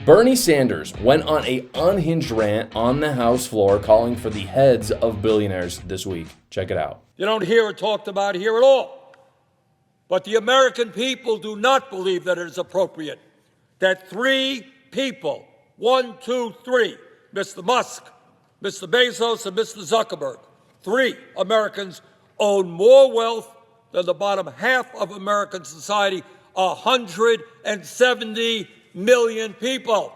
Bernie Sanders went on an unhinged rant on the House floor calling for the heads of billionaires this week. Check it out. You don't hear it talked about here at all. But the American people do not believe that it is appropriate that three people, 1, 2, 3, Mr. Musk, Mr. Bezos, and Mr. Zuckerberg, three Americans own more wealth than the bottom half of American society, 170 million people.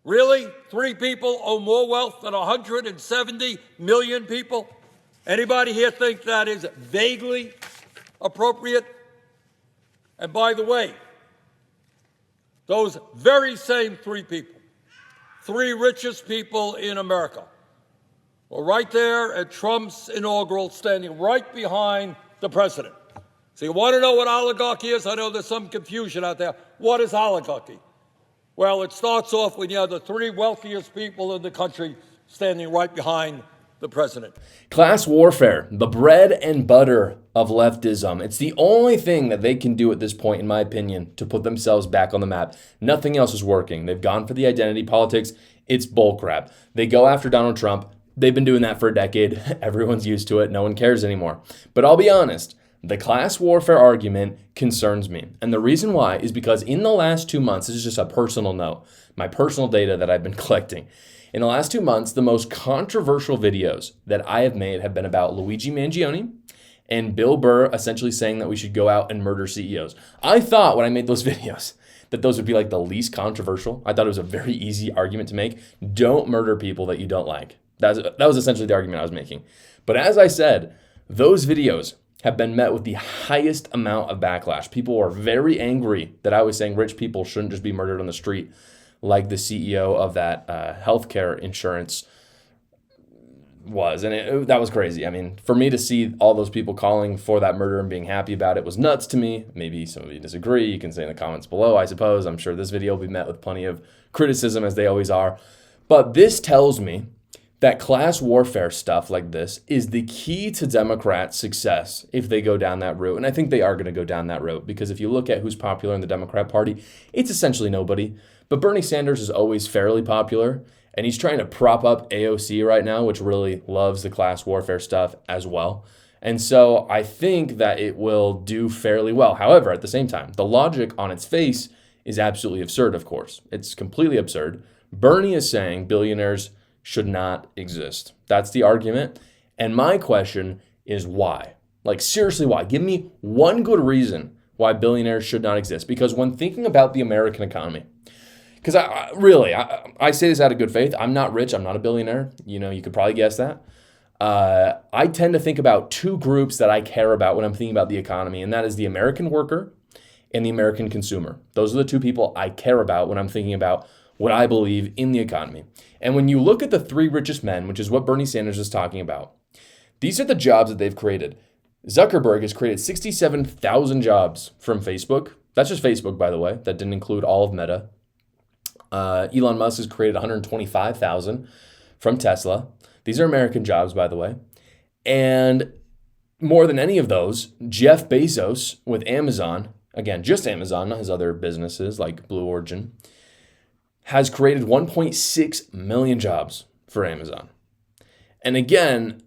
Really? Three people own more wealth than 170 million people? Anybody here think that is vaguely appropriate? And by the way, those very same three people, three richest people in America, were right there at Trump's inaugural, standing right behind the president. So you want to know what oligarchy is? I know there's some confusion out there. What is oligarchy? Well, it starts off when you have the three wealthiest people in the country standing right behind the president. Class warfare, the bread and butter of leftism. It's the only thing that they can do at this point, in my opinion, to put themselves back on the map. Nothing else is working. They've gone for the identity politics. It's bullcrap. They go after Donald Trump. They've been doing that for a decade. Everyone's used to it. No one cares anymore. But I'll be honest, the class warfare argument concerns me. And the reason why is because in the last 2 months, this is just a personal note, my personal data that I've been collecting. In the last 2 months, the most controversial videos that I have made have been about Luigi Mangione and Bill Burr essentially saying that we should go out and murder CEOs. I thought when I made those videos that those would be like the least controversial. I thought it was a very easy argument to make. Don't murder people that you don't like. That was essentially the argument I was making. But as I said, those videos have been met with the highest amount of backlash. People are very angry that I was saying rich people shouldn't just be murdered on the street like the CEO of that healthcare insurance was. And that was crazy. I mean, for me to see all those people calling for that murder and being happy about it was nuts to me. Maybe some of you disagree. You can say in the comments below, I suppose. I'm sure this video will be met with plenty of criticism, as they always are. But this tells me that class warfare stuff like this is the key to Democrats' success if they go down that route. And I think they are going to go down that route, because if you look at who's popular in the Democrat Party, it's essentially nobody. But Bernie Sanders is always fairly popular, and he's trying to prop up AOC right now, which really loves the class warfare stuff as well. And so I think that it will do fairly well. However, at the same time, the logic on its face is absolutely absurd, of course. It's completely absurd. Bernie is saying billionaires should not exist. That's the argument. And my question is why? Like, seriously, why? Give me one good reason why billionaires should not exist. Because when thinking about the American economy, because I say this out of good faith. I'm not rich. I'm not a billionaire. You know, you could probably guess that. I tend to think about two groups that I care about when I'm thinking about the economy, and that is the American worker and the American consumer. Those are the two people I care about when I'm thinking about what I believe in the economy. And when you look at the three richest men, which is what Bernie Sanders is talking about, these are the jobs that they've created. Zuckerberg has created 67,000 jobs from Facebook. That's just Facebook, by the way. That didn't include all of Meta. Elon Musk has created 125,000 from Tesla. These are American jobs, by the way. And more than any of those, Jeff Bezos with Amazon, again, just Amazon, not his other businesses like Blue Origin, has created 1.6 million jobs for Amazon. And again,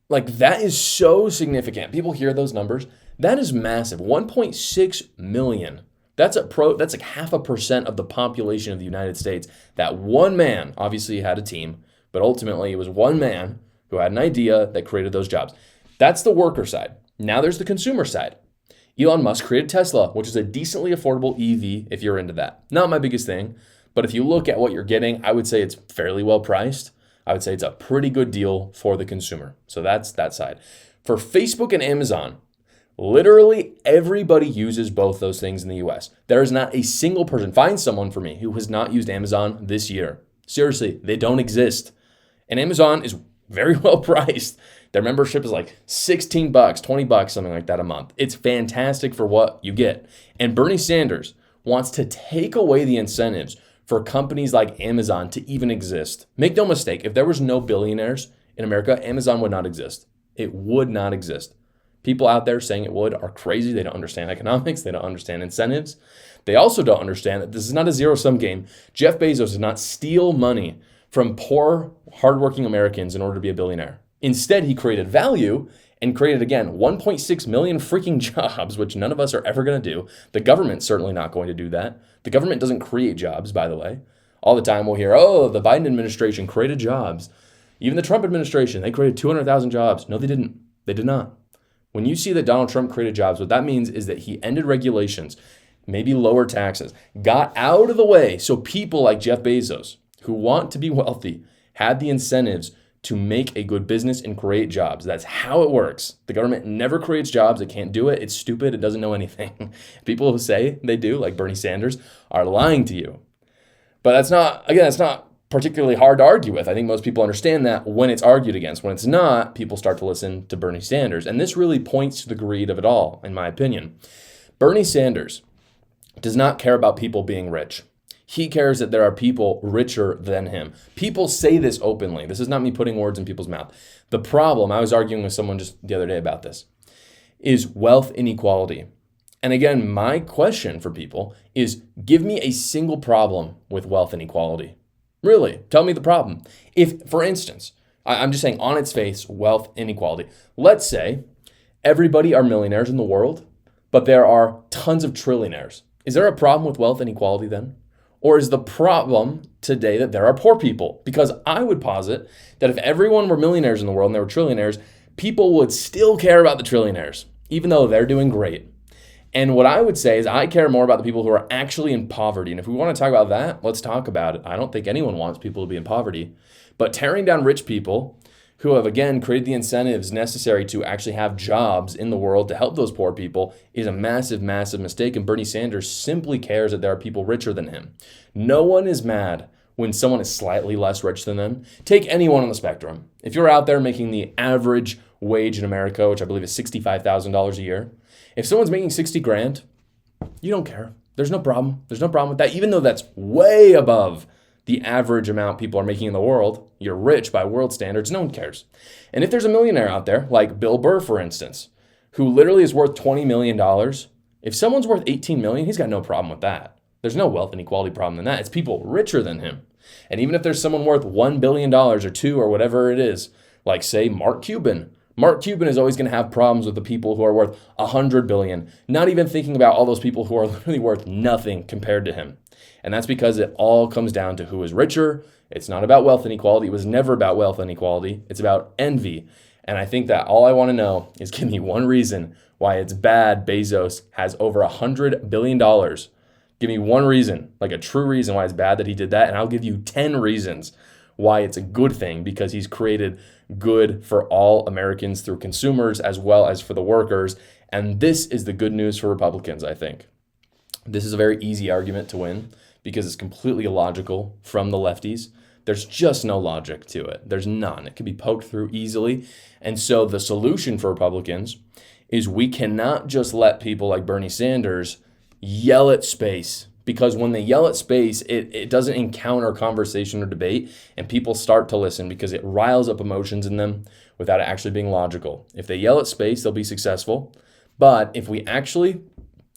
like, that is so significant. People hear those numbers. That is massive. 1.6 million. That's like 0.5% of the population of the United States. That one man, obviously he had a team, but ultimately it was one man who had an idea that created those jobs. That's the worker side. Now there's the consumer side. Elon Musk created Tesla, which is a decently affordable EV if you're into that. Not my biggest thing, but if you look at what you're getting, I would say it's fairly well priced. I would say it's a pretty good deal for the consumer. So that's that side. For Facebook and Amazon, literally everybody uses both those things in the US. There is not a single person, find someone for me, who has not used Amazon this year. Seriously, they don't exist. And Amazon is very well priced. Their membership is like $16, $20, something like that a month. It's fantastic for what you get. And Bernie Sanders wants to take away the incentives for companies like Amazon to even exist. Make no mistake, if there was no billionaires in America, Amazon would not exist. It would not exist. People out there saying it would are crazy. They don't understand economics. They don't understand incentives. They also don't understand that this is not a zero-sum game. Jeff Bezos did not steal money from poor, hardworking Americans in order to be a billionaire. Instead, he created value and created, again, 1.6 million freaking jobs, which none of us are ever going to do. The government's certainly not going to do that. The government doesn't create jobs, by the way. All the time we'll hear, oh, the Biden administration created jobs. Even the Trump administration, they created 200,000 jobs. No, they didn't. They did not. When you see that Donald Trump created jobs, what that means is that he ended regulations, maybe lower taxes, got out of the way so people like Jeff Bezos, who want to be wealthy, had the incentives to make a good business and create jobs. That's how it works. The government never creates jobs. It can't do it. It's stupid. It doesn't know anything. People who say they do, like Bernie Sanders, are lying to you. But that's not particularly hard to argue with. I think most people understand that when it's argued against. When it's not, people start to listen to Bernie Sanders. And this really points to the greed of it all, in my opinion. Bernie Sanders does not care about people being rich. He cares that there are people richer than him. People say this openly. This is not me putting words in people's mouth. The problem, I was arguing with someone just the other day about this, is wealth inequality. And again, my question for people is, give me a single problem with wealth inequality. Really, tell me the problem. If, for instance, I'm just saying on its face, wealth inequality. Let's say everybody are millionaires in the world, but there are tons of trillionaires. Is there a problem with wealth inequality then? Or is the problem today that there are poor people? Because I would posit that if everyone were millionaires in the world and there were trillionaires, people would still care about the trillionaires, even though they're doing great. And what I would say is I care more about the people who are actually in poverty. And if we want to talk about that, let's talk about it. I don't think anyone wants people to be in poverty. But tearing down rich people who have, again, created the incentives necessary to actually have jobs in the world to help those poor people is a massive, massive mistake. And Bernie Sanders simply cares that there are people richer than him. No one is mad when someone is slightly less rich than them. Take anyone on the spectrum. If you're out there making the average wage in America, which I believe is $65,000 a year, if someone's making 60 grand, you don't care. There's no problem. There's no problem with that. Even though that's way above the average amount people are making in the world, you're rich by world standards, no one cares. And if there's a millionaire out there, like Bill Burr, for instance, who literally is worth $20 million, if someone's worth $18 million, he's got no problem with that. There's no wealth inequality problem in that. It's people richer than him. And even if there's someone worth $1 billion or $2 or whatever it is, like say Mark Cuban, Mark Cuban is always going to have problems with the people who are worth $100 billion, not even thinking about all those people who are literally worth nothing compared to him. And that's because it all comes down to who is richer. It's not about wealth inequality. It was never about wealth inequality. It's about envy. And I think that all I want to know is give me one reason why it's bad Bezos has over $100 billion. Give me one reason, like a true reason why it's bad that he did that. And I'll give you 10 reasons why it's a good thing, because he's created good for all Americans through consumers as well as for the workers. And this is the good news for Republicans, I think. This is a very easy argument to win because it's completely illogical from the lefties. There's just no logic to it. There's none. It can be poked through easily. And so the solution for Republicans is we cannot just let people like Bernie Sanders yell at space, because when they yell at space, it doesn't encounter conversation or debate, and people start to listen because it riles up emotions in them without it actually being logical. If they yell at space, they'll be successful. But if we actually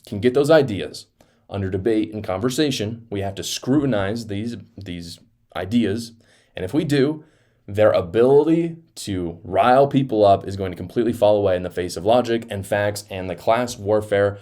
can get those ideas under debate and conversation, we have to scrutinize these ideas. And if we do, their ability to rile people up is going to completely fall away in the face of logic and facts, and the class warfare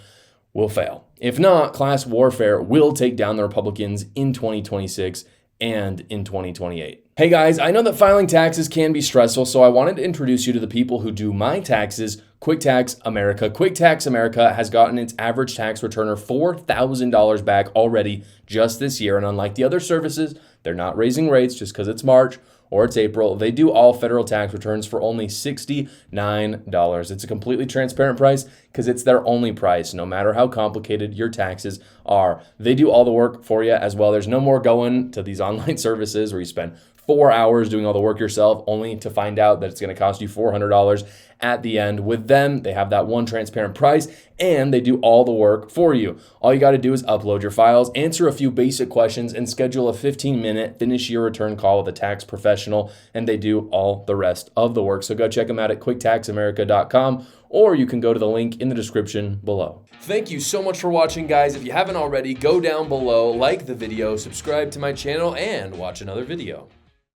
will fail. If not, class warfare will take down the Republicans in 2026 and in 2028. Hey guys, I know that filing taxes can be stressful, so I wanted to introduce you to the people who do my taxes, Quick Tax America. Quick Tax America has gotten its average tax returner $4,000 back already just this year. And unlike the other services, they're not raising rates just because it's March or it's April. They do all federal tax returns for only $69. It's a completely transparent price because it's their only price, no matter how complicated your taxes are. They do all the work for you as well. There's no more going to these online services where you spend 4 hours doing all the work yourself only to find out that it's going to cost you $400 at the end. With them, they have that one transparent price, and they do all the work for you. All you got to do is upload your files, answer a few basic questions, and schedule a 15-minute finish your return call with a tax professional, and they do all the rest of the work. So go check them out at quicktaxamerica.com, or you can go to the link in the description below. Thank you so much for watching, guys. If you haven't already, go down below, like the video, subscribe to my channel, and watch another video.